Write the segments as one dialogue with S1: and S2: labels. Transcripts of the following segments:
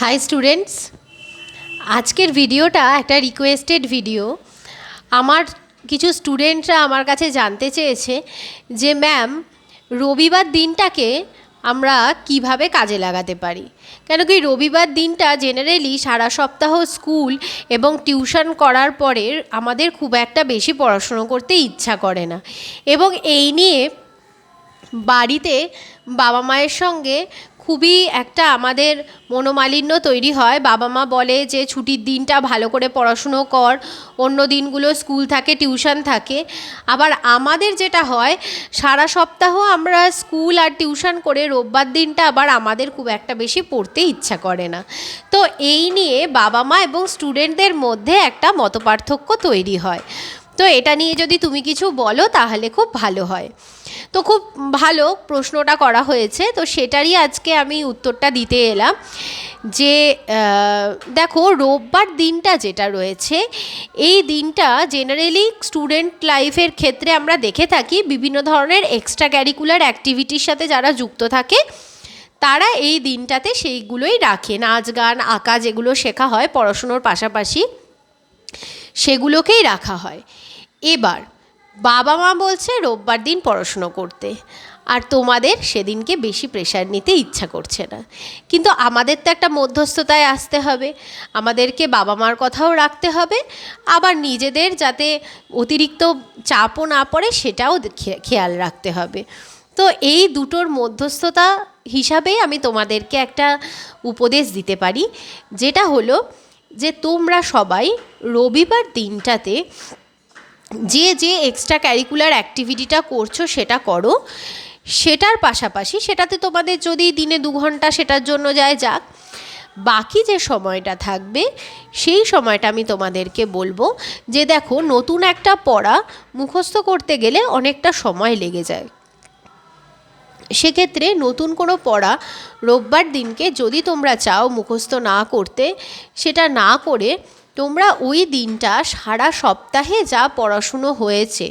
S1: High students, আজকের ভিডিওটা একটা রিকোয়েস্টেড ভিডিও। আমার কিছু স্টুডেন্টরা আমার কাছে জানতে চেয়েছে যে ম্যাম, রবিবার দিনটাকে আমরা কিভাবে কাজে লাগাতে পারি। কেন কি রবিবার দিনটা জেনারেলি সারা সপ্তাহ স্কুল এবং টিউশন করার পরে আমাদের খুব একটা বেশি পড়াশুনো করতে ইচ্ছা করে না, এবং এই নিয়ে বাড়িতে বাবা মায়ের সঙ্গে খুবই একটা আমাদের মনোমালিন্য তৈরি হয়। বাবা মা বলে যে ছুটির দিনটা ভালো করে পড়াশুনো কর, অন্য দিনগুলো স্কুল থাকে, টিউশন থাকে। আবার আমাদের যেটা হয়, সারা সপ্তাহ আমরা স্কুল আর টিউশন করে রোববার দিনটা আবার আমাদের খুব একটা বেশি পড়তে ইচ্ছা করে না। তো এই নিয়ে বাবা মা এবং স্টুডেন্টদের মধ্যে একটা মতপার্থক্য তৈরি হয়। তো এটা নিয়ে যদি তুমি কিছু বলো তাহলে খুব ভালো হয়। তো খুব ভালো প্রশ্নটা করা হয়েছে, তো সেটারই আজকে আমি উত্তরটা দিতে এলাম। যে দেখো, রোববার দিনটা যেটা রয়েছে, এই দিনটা জেনারেলি স্টুডেন্ট লাইফের ক্ষেত্রে আমরা দেখে থাকি বিভিন্ন ধরনের এক্সট্রা ক্যারিকুলার অ্যাক্টিভিটির সাথে যারা যুক্ত থাকে তারা এই দিনটাতে সেইগুলোই রাখে। নাচ গান আঁকা যেগুলো শেখা হয় পড়াশুনোর পাশাপাশি, সেগুলোকেই রাখা হয়। এবার বাবা মা বলছে রোববার দিন পড়াশুনো করতে, আর তোমাদের সেদিনকে বেশি প্রেশার নিতে ইচ্ছা করছে না। কিন্তু আমাদের তো একটা মধ্যস্থতায় আসতে হবে, আমাদেরকে বাবা মার কথাও রাখতে হবে, আবার নিজেদের যাতে অতিরিক্ত চাপও না পড়ে সেটাও খেয়াল রাখতে হবে। তো এই দুটোর মধ্যস্থতা হিসাবেই আমি তোমাদেরকে একটা উপদেশ দিতে পারি, যেটা হলো যে তোমরা সবাই রবিবার দিনটাতে যে যে এক্সট্রা ক্যারিকুলার অ্যাক্টিভিটিটা করছো সেটা করো। সেটার পাশাপাশি সেটাতে তোমাদের যদি দিনে 2 ঘন্টা সেটার জন্য যায় যাক, বাকি যে সময়টা থাকবে সেই সময়টা আমি তোমাদেরকে বলবো যে দেখো, নতুন একটা পড়া মুখস্থ করতে গেলে অনেকটা সময় লেগে যায়। সেক্ষেত্রে নতুন কোনো পড়া রোববার দিনকে যদি তোমরা চাও মুখস্থ না করতে, সেটা না করে তোমরা ওই দিনটা সারা সপ্তাহে যা পড়াশুনো হয়েছে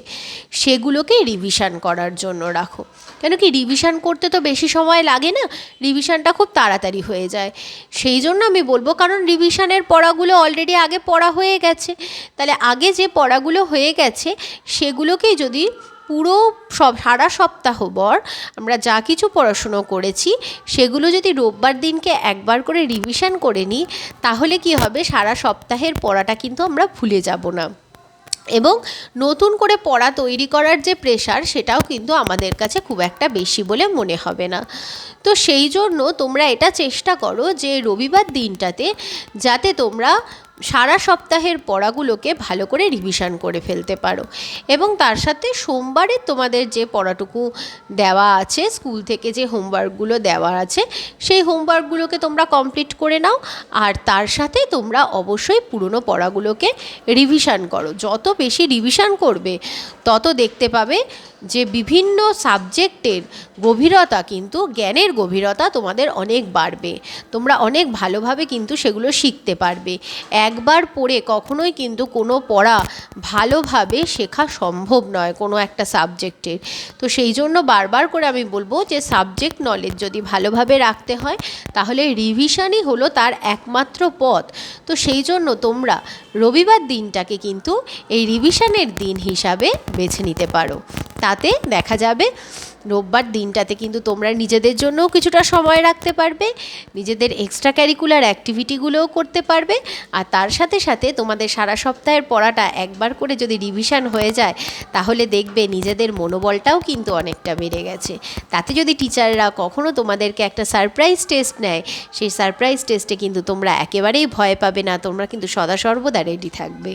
S1: সেগুলোকে রিভিশন করার জন্য রাখো। কেন কি রিভিশন করতে তো বেশি সময় লাগে না, রিভিশনটা খুব তাড়াতাড়ি হয়ে যায়। সেই জন্য আমি বলবো, কারণ রিভিশনের পড়াগুলো অলরেডি আগে পড়া হয়ে গেছে, তাহলে আগে যে পড়াগুলো হয়ে গেছে সেগুলোকেই যদি পুরো সারা সপ্তাহভর আমরা যা কিছু পড়াশুনো করেছি সেগুলো যদি রোববার দিনকে একবার করে রিভিশন করে নিই, তাহলে কি হবে, সারা সপ্তাহের পড়াটা কিন্তু আমরা ভুলে যাব না, এবং নতুন করে পড়া তৈরি করার যে প্রেশার সেটাও কিন্তু আমাদের কাছে খুব একটা বেশি বলে মনে হবে না। তো সেই জন্য তোমরা এটা চেষ্টা করো যে রবিবার দিনটাতে যাতে তোমরা সারা সপ্তাহের পড়াগুলোকে ভালো করে রিভিশন করে ফেলতে পারো, এবং তার সাথে সোমবারে তোমাদের যে পড়াটুকু দেওয়া আছে স্কুল থেকে, যে হোমওয়ার্কগুলো দেওয়া আছে সেই হোমওয়ার্কগুলোকে তোমরা কমপ্লিট করে নাও। আর তার সাথে তোমরা অবশ্যই পুরনো পড়াগুলোকে রিভিশন করো। যত বেশি রিভিশন করবে তত দেখতে পাবে যে বিভিন্ন সাবজেক্টের গভীরতা, কিন্তু জ্ঞানের গভীরতা তোমাদের অনেক বাড়বে, তোমরা অনেক ভালোভাবে কিন্তু সেগুলো শিখতে পারবে। একবার পড়ে কখনোই কিন্তু কোনো পড়া ভালোভাবে শেখা সম্ভব নয় কোনো একটা সাবজেক্টের। তো সেই জন্য বারবার করে আমি বলবো যে সাবজেক্ট নলেজ যদি ভালোভাবে রাখতে হয় তাহলে রিভিশনই হলো তার একমাত্র পথ। তো সেই জন্য তোমরা রবিবার দিনটাকে কিন্তু এই রিভিশনের দিন হিসাবে বেছে নিতে পারো। তাতে দেখা যাবে রোববার দিনটাতে কিন্তু তোমরা নিজেদের জন্যও কিছুটা সময় রাখতে পারবে, নিজেদের এক্সট্রা ক্যারিকুলার অ্যাক্টিভিটিগুলোও করতে পারবে, আর তার সাথে সাথে তোমাদের সারা সপ্তাহের পড়াটা একবার করে যদি রিভিশন হয়ে যায় তাহলে দেখবে নিজেদের মনোবলটাও কিন্তু অনেকটা বেড়ে গেছে। তাতে যদি টিচাররা কখনও তোমাদেরকে একটা সারপ্রাইজ টেস্ট নেয়, সেই সারপ্রাইজ টেস্টে কিন্তু তোমরা একেবারেই ভয় পাবে না, তোমরা কিন্তু সদা সর্বদা রেডি থাকবে।